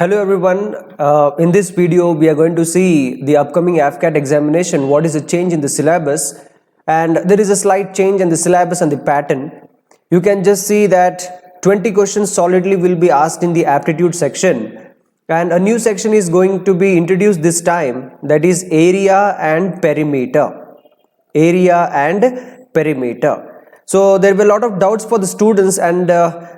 Hello everyone, in this video we are going to see the upcoming AFCAT examination, what is the change in the syllabus, and there is a slight change in the syllabus and the pattern. You can just see that 20 questions solidly will be asked in the aptitude section, and a new section is going to be introduced this time, that is area and perimeter. Area and perimeter. So there were a lot of doubts for the students, and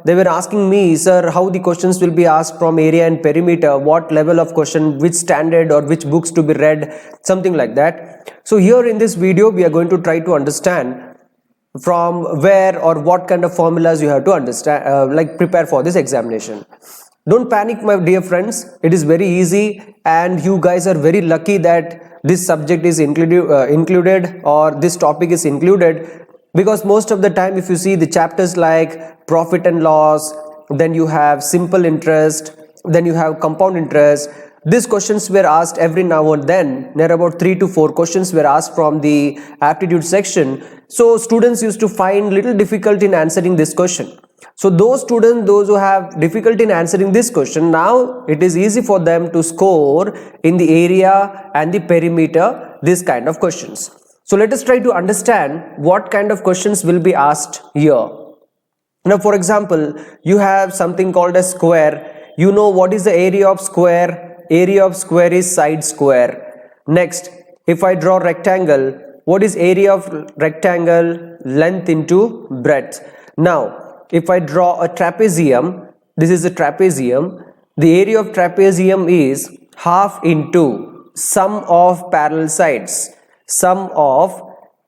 they were asking me, sir, how the questions will be asked from area and perimeter, what level of question, which standard or which books to be read, something like that. So here in this video we are going to try to understand from where or what kind of formulas you have to understand, prepare for this examination. Don't panic, my dear friends, it is very easy, and you guys are very lucky that this subject is included or this topic is included, because most of the time if you see the chapters like profit and loss, then you have simple interest, then you have compound interest, these questions were asked every now and then. There are about 3 to 4 questions were asked from the aptitude section. So students used to find little difficulty in answering this question. So those students, those who have difficulty in answering this question, now it is easy for them to score in the area and the perimeter, this kind of questions. So let us try to understand what kind of questions will be asked here. Now for example, you have something called a square. You know what is the area of square? Area of square is side square. Next, if I draw rectangle, what is area of rectangle? Length into breadth. Now if I draw a trapezium, this is a trapezium. The area of trapezium is half into sum of parallel sides. Sum of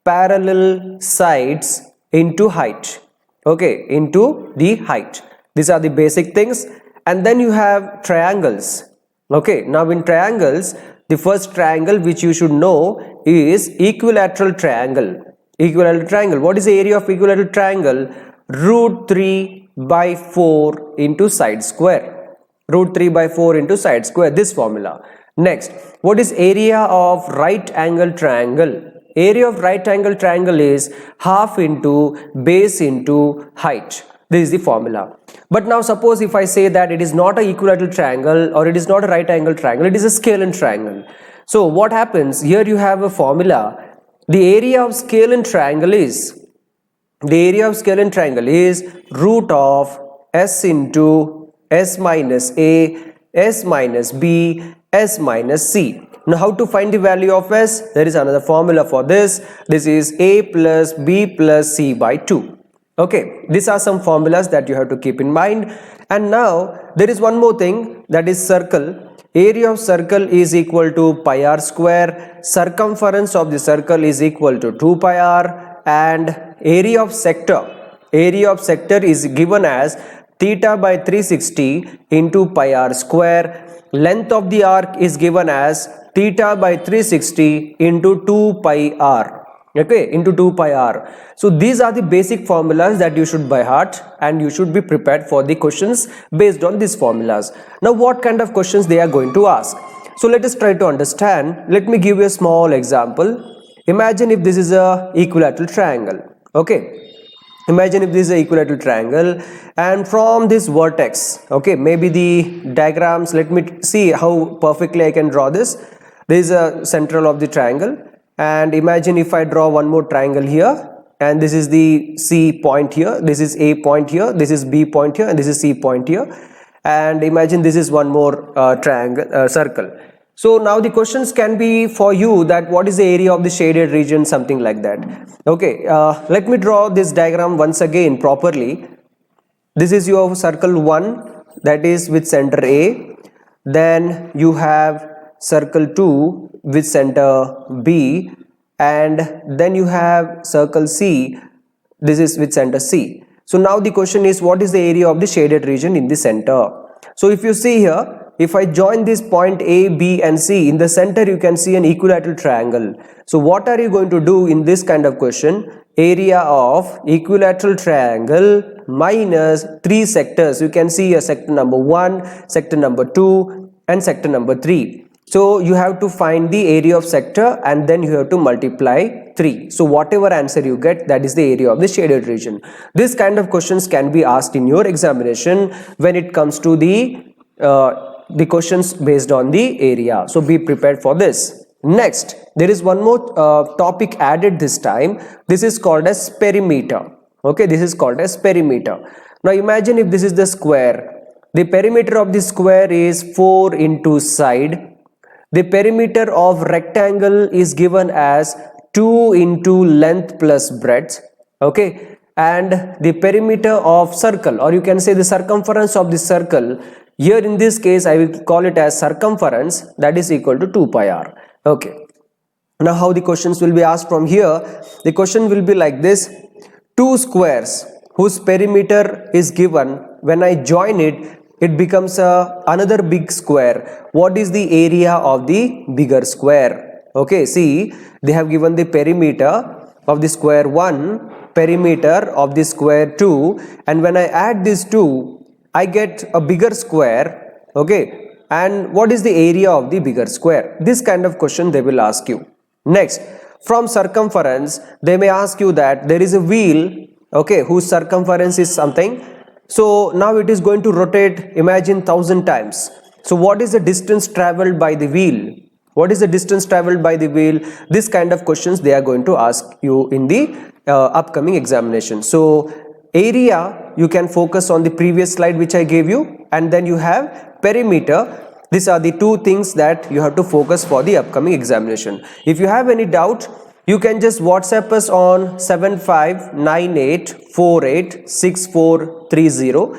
parallel sides into height. Okay, into the height. These are the basic things. And then you have triangles. Okay, now in triangles, the first triangle which you should know is equilateral triangle. Equilateral triangle. What is the area of equilateral triangle? Root 3 by 4 into side square. Root 3 by 4 into side square. This formula. Next, what is area of right angle triangle? Area of right angle triangle is half into base into height. This is the formula. But now suppose if I say that it is not an equilateral triangle or it is not a right angle triangle, it is a scalene triangle. So what happens? Here you have a formula. The area of scalene triangle is root of s into s minus a, s minus b, s minus c. Now how to find the value of s? There is another formula for this. This is a plus b plus c by 2. Okay, these are some formulas that you have to keep in mind. And now there is one more thing, that is circle. Area of circle is equal to pi r square. Circumference of the circle is equal to 2 pi r. And area of sector is given as theta by 360 into pi r square. Length of the arc is given as theta by 360 into 2 pi r. Okay, into 2 pi r. So these are the basic formulas that you should by heart, and you should be prepared for the questions based on these formulas. Now what kind of questions they are going to ask? So let us try to understand. Let me give you a small example. Imagine if this is a equilateral triangle. Okay, imagine if this is an equilateral triangle, and from this vertex, okay, maybe the diagrams, let me see how perfectly I can draw this. This is a central of the triangle, and imagine if I draw one more triangle here, and this is the C point here, this is A point here, this is B point here, and this is C point here, and imagine this is one more triangle, circle. So now the questions can be for you that what is the area of the shaded region, something like that. Okay, let me draw this diagram once again properly. This is your circle 1, that is with center A. Then you have circle 2 with center B, and then you have circle C. This is with center C. So now the question is, what is the area of the shaded region in the center? So if you see here, if I join this point A, B and C, in the center you can see an equilateral triangle. So what are you going to do in this kind of question? Area of equilateral triangle minus 3 sectors. You can see a sector number 1, sector number 2 and sector number 3. So you have to find the area of sector and then you have to multiply 3. So whatever answer you get, that is the area of the shaded region. This kind of questions can be asked in your examination when it comes to the the questions based on the area. So be prepared for this. Next, there is one more topic added this time. This is called as perimeter. Okay, this is called as perimeter. Now imagine if this is the square. The perimeter of the square is 4 into side. The perimeter of rectangle is given as 2 into length plus breadth. Okay, and the perimeter of circle, or you can say the circumference of the circle, here in this case I will call it as circumference, that is equal to 2 pi r. Okay, now how the questions will be asked from here? The question will be like this: two squares whose perimeter is given, when I join it, it becomes another big square. What is the area of the bigger square? Okay, see, they have given the perimeter of the square 1, perimeter of the square 2, and when I add these two, I get a bigger square. Okay, and what is the area of the bigger square? This kind of question they will ask you. Next, from circumference, they may ask you that there is a wheel, okay, whose circumference is something. So now it is going to rotate, imagine 1000 times. So what is the distance traveled by the wheel? What is the distance traveled by the wheel? This kind of questions they are going to ask you in the upcoming examination. So area, you can focus on the previous slide which I gave you, and then you have perimeter. These are the two things that you have to focus for the upcoming examination. If you have any doubt, you can just WhatsApp us on 7598486430.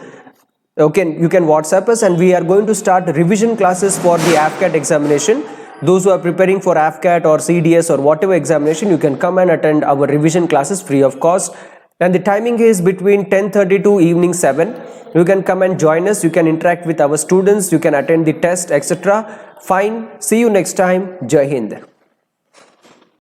Okay, you can WhatsApp us, and we are going to start revision classes for the AFCAT examination. Those who are preparing for AFCAT or CDS or whatever examination, you can come and attend our revision classes free of cost. And the timing is between 10:30 to evening 7. You can come and join us. You can interact with our students. You can attend the test, etc. Fine. See you next time. Jai Hind.